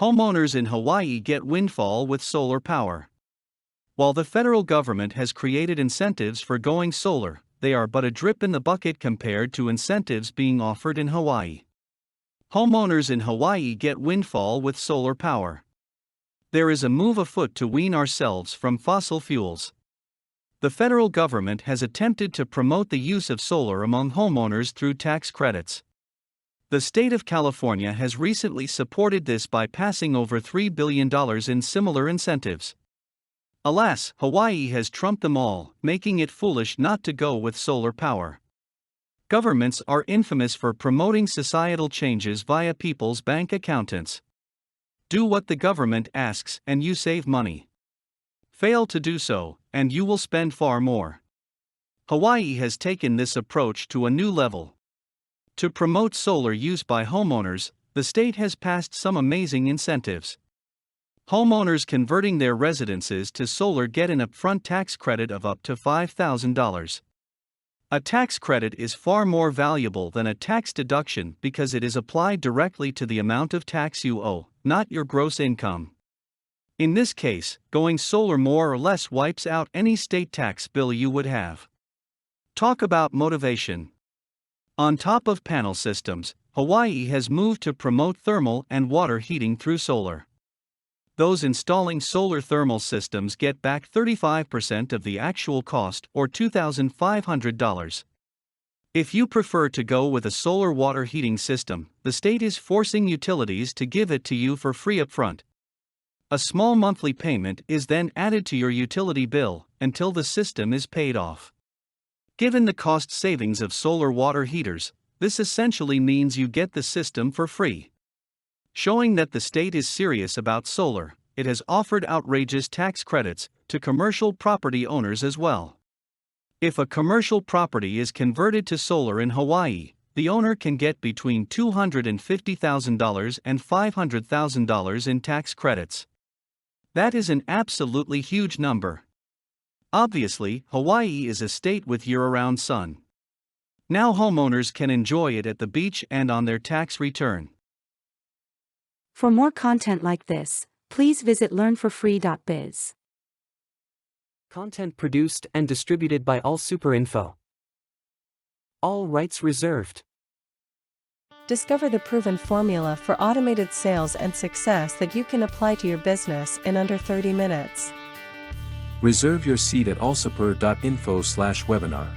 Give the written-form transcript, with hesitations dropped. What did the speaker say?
Homeowners in Hawaii get windfall with solar power. While the federal government has created incentives for going solar, they are but a drip in the bucket compared to incentives being offered in Hawaii. Homeowners in Hawaii get windfall with solar power. There is a move afoot to wean ourselves from fossil fuels. The federal government has attempted to promote the use of solar among homeowners through tax credits. The state of California has recently supported this by passing over $3 billion in similar incentives. Alas, Hawaii has trumped them all, making it foolish not to go with solar power. Governments are infamous for promoting societal changes via people's bank accountants. Do what the government asks and you save money. Fail to do so, and you will spend far more. Hawaii has taken this approach to a new level. To promote solar use by homeowners, the state has passed some amazing incentives. Homeowners converting their residences to solar get an upfront tax credit of up to $5,000. A tax credit is far more valuable than a tax deduction because it is applied directly to the amount of tax you owe, not your gross income. In this case, going solar more or less wipes out any state tax bill you would have. Talk about motivation. On top of panel systems, Hawaii has moved to promote thermal and water heating through solar. Those installing solar thermal systems get back 35% of the actual cost, or $2,500. If you prefer to go with a solar water heating system, the state is forcing utilities to give it to you for free upfront. A small monthly payment is then added to your utility bill until the system is paid off. Given the cost savings of solar water heaters, this essentially means you get the system for free. Showing that the state is serious about solar, it has offered outrageous tax credits to commercial property owners as well. If a commercial property is converted to solar in Hawaii, the owner can get between $250,000 and $500,000 in tax credits. That is an absolutely huge number. Obviously, Hawaii is a state with year-round sun. Now homeowners can enjoy it at the beach and on their tax return. For more content like this, please visit learnforfree.biz. Content produced and distributed by AllSuperInfo. All rights reserved. Discover the proven formula for automated sales and success that you can apply to your business in under 30 minutes. Reserve your seat at allsuper.info/webinar.